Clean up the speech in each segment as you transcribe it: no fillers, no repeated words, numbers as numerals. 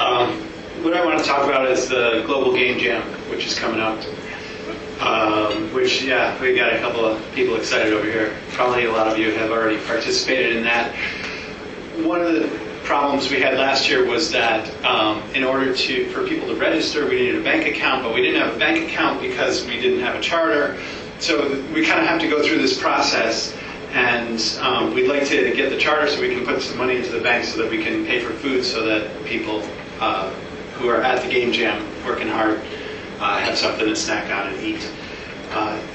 What I want to talk about is the Global Game Jam, which is coming up. Which, yeah, we got a couple of people excited over here. Probably a lot of you have already participated in that. One of the problems we had last year was that in order for people to register, we needed a bank account, but we didn't have a bank account because we didn't have a charter. So we kind of have to go through this process, and we'd like to get the charter so we can put some money into the bank so that we can pay for food so that people who are at the game jam working hard have something to snack on and eat,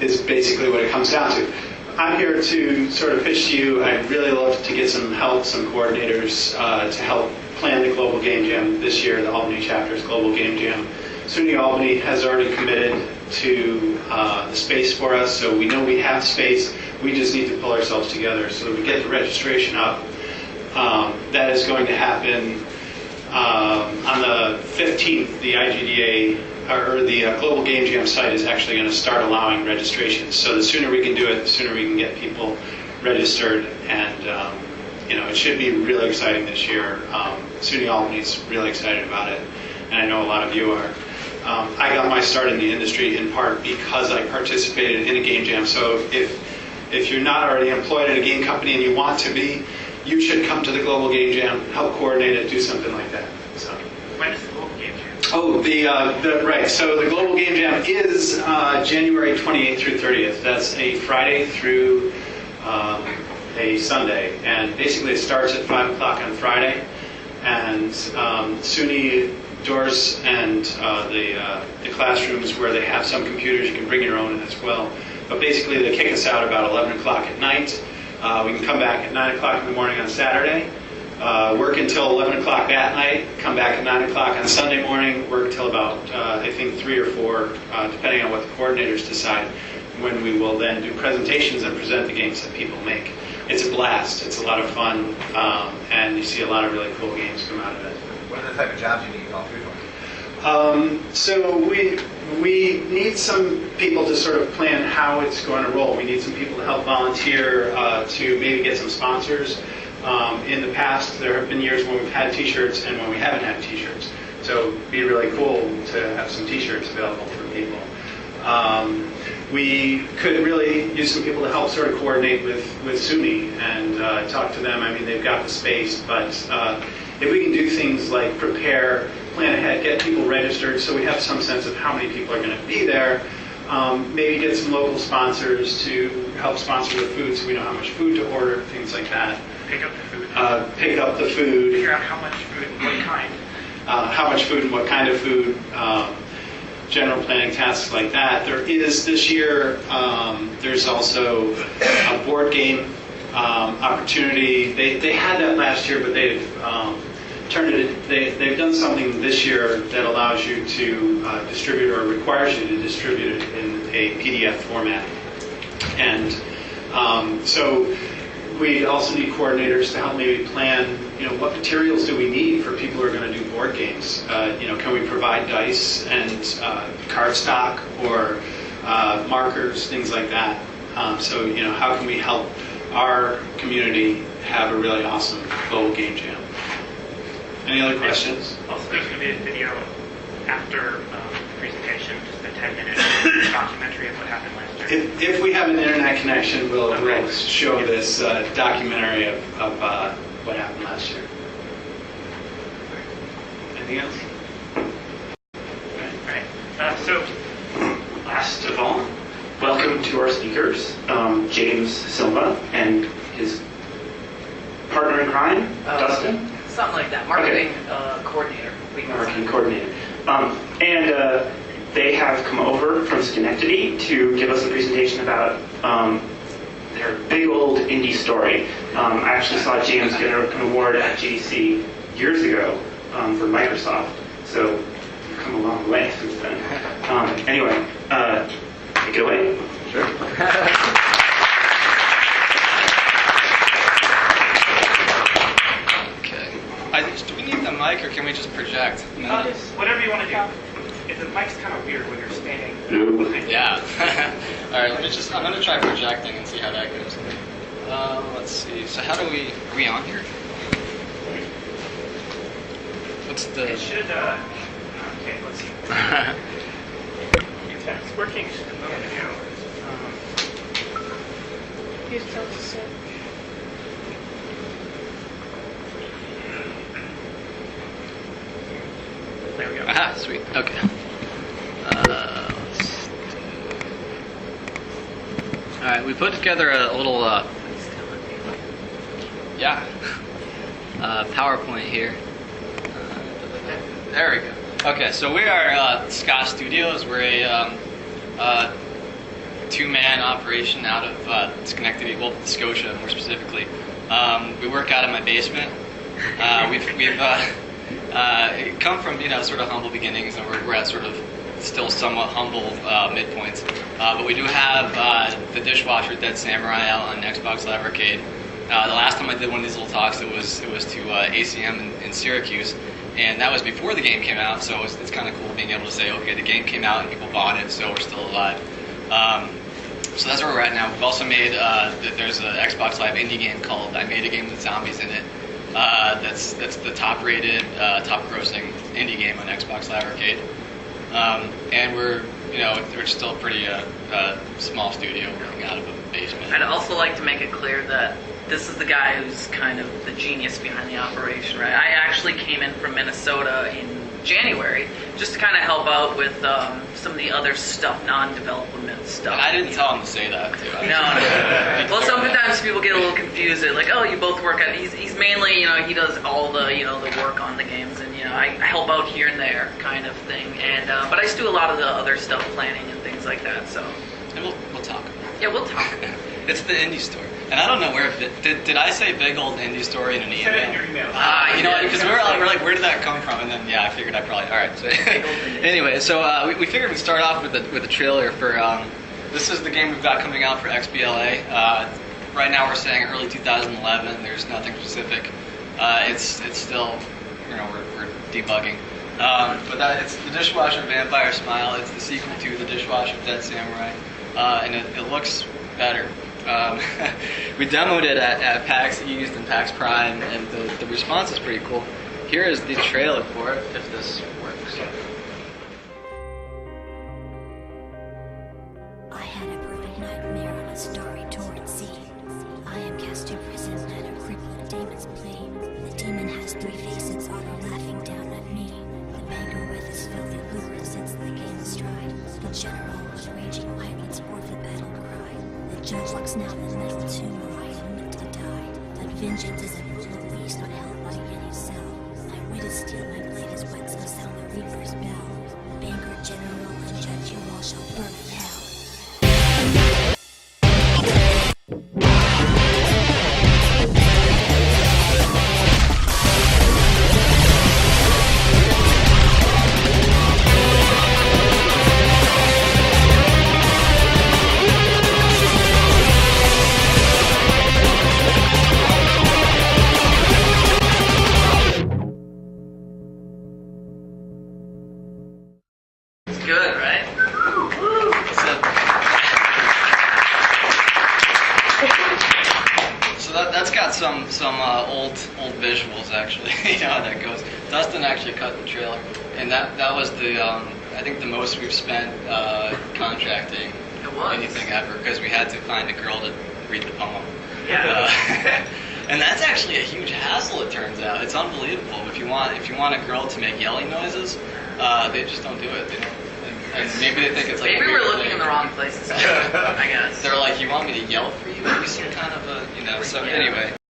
is basically what it comes down to. I'm here to sort of pitch to you. I'd really love to get some help, some coordinators to help plan the Global Game Jam this year, the Albany chapter's Global Game Jam. SUNY Albany has already committed to the space for us, so we know we have space. We just need to pull ourselves together so that we get the registration up. That is going to happen on the 15th. The IGDA, or the Global Game Jam site, is actually going to start allowing registrations. So the sooner we can do it, the sooner we can get people registered, and it should be really exciting this year. SUNY Albany's really excited about it, and I know a lot of you are. I got my start in the industry in part because I participated in a game jam. So if you're not already employed at a game company and you want to be, you should come to the Global Game Jam, help coordinate it, do something like that. So. When is the Global Game Jam? Oh, right. So the Global Game Jam is January 28th through 30th. That's a Friday through a Sunday. And basically it starts at 5 o'clock on Friday. And SUNY doors and the classrooms where they have some computers, you can bring your own as well. But basically they kick us out about 11 o'clock at night. We can come back at 9 o'clock in the morning on Saturday. Work until 11 o'clock that night, come back at 9 o'clock on Sunday morning, work till about, I think, 3 or 4, depending on what the coordinators decide, when we will then do presentations and present the games that people make. It's a blast. It's a lot of fun, and you see a lot of really cool games come out of it. What are the type of jobs you need volunteers for? So we need some people to sort of plan how it's going to roll. We need some people to help volunteer to maybe get some sponsors. In the past, there have been years when we've had T-shirts and when we haven't had T-shirts. So it'd be really cool to have some T-shirts available for people. We could really use some people to help sort of coordinate with SUNY and talk to them. I mean, they've got the space, but if we can do things like prepare, plan ahead, get people registered so we have some sense of how many people are going to be there, maybe get some local sponsors to help sponsor the food so we know how much food to order, things like that. Pick up the food. Pick up the food. Figure out how much food and what kind. How much food and what kind of food. General planning tasks like that. There is this year. There's also a board game opportunity. They had that last year, but they've turned it. They've done something this year that allows you to distribute, or requires you to distribute it in a PDF format. And so we also need coordinators to help maybe plan, what materials do we need for people who are going to do board games? Can we provide dice and cardstock or markers, things like that? So, how can we help our community have a really awesome global game jam? Any other questions? Also, there's going to be a video after the presentation, just a 10-minute documentary of what happened last year. If we have an internet connection, we'll show this documentary of what happened last year. Anything else? All right. So, last of all, welcome to our speakers, James Silva and his partner in crime, Dustin. Something like that. Marketing coordinator. Marketing coordinator. And they have come over from Schenectady to give us a presentation about their big old indie story. I actually saw James get an award at GDC years ago for Microsoft, so we've come a long way since then. Anyway, take it away. Sure. Do we need the mic, or can we just project? Whatever you want to do. If the mic's kind of weird when you're standing. Yeah. All right. I'm going to try projecting and see how that goes. Let's see. So how do we? Are we on here? What's the? It should, okay, let's see. It's working a moment ago. There we go. Aha, sweet. Okay. All right, we put together a little, PowerPoint here. There we go. Okay, so we are Ska Studios. We're a two-man operation out of Schenectady, well, Scotia more specifically. We work out of my basement. We've come from sort of humble beginnings, and we're at sort of still somewhat humble midpoints. But we do have the Dishwasher Dead Samurai out on Xbox Live Arcade. The last time I did one of these little talks, it was to ACM in Syracuse, and that was before the game came out. So it's kind of cool being able to say, okay, the game came out and people bought it, so we're still alive. So that's where we're at now. We've also made there's an Xbox Live indie game called I Made a Game with Zombies in It. That's the top-rated, top-grossing indie game on Xbox Live Arcade. And we're still a pretty small studio working out of a basement. I'd also like to make it clear that this is the guy who's kind of the genius behind the operation, right? I actually came in from Minnesota in January just to kind of help out with some of the other stuff, non-development stuff. And I didn't tell him to say that, too. No. Well, sometimes people get a little confused. They're like, oh, you both work at... He's mainly, he does all the, the work on the games, and, I help out here and there kind of thing. And but I just do a lot of the other stuff, planning and things like that, so... And we'll talk. Yeah, we'll talk. It's the indie store. And I don't know where did I say big old indie story in an email? Said it in your email. Because we're like, where did that come from? And then I figured I probably all right. So anyway, so we figured we'd start off with a trailer for this is the game we've got coming out for XBLA. Right now we're saying early 2011. There's nothing specific. It's still we're debugging. But it's the Dishwasher Vampire Smile. It's the sequel to the Dishwasher Dead Samurai, and it looks better. We demoed it at PAX East and PAX Prime, and the response is pretty cool. Here is the trailer for it, if this works. I had a brutal nightmare on a starry torrent sea. I am cast to prison at a crippled demon's plea. The demon has three faces, all are laughing down at me. The banker with his filthy lucre sets the game astride. The general was raging violence for the battle cry. The judge looks now in the metal tomb where I am meant to die. But vengeance is a brutal beast not held by any cell. My wit is steel, my blade is wet, so sound the reaper's bell. Banker, general, and judge, you all shall burn in hell. Good, right? So that's got some old visuals actually. You know how that goes. Dustin actually cut the trailer, and that was the I think the most we've spent contracting anything ever, because we had to find a girl to read the poem. Yeah. And that's actually a huge hassle. It turns out it's unbelievable. If you want a girl to make yelling noises, they just don't do it. They don't. And maybe they think it's like Maybe a we're weird looking thing. in the wrong places, I guess. They're like, you want me to yell for you? Maybe some kind of a, So anyway.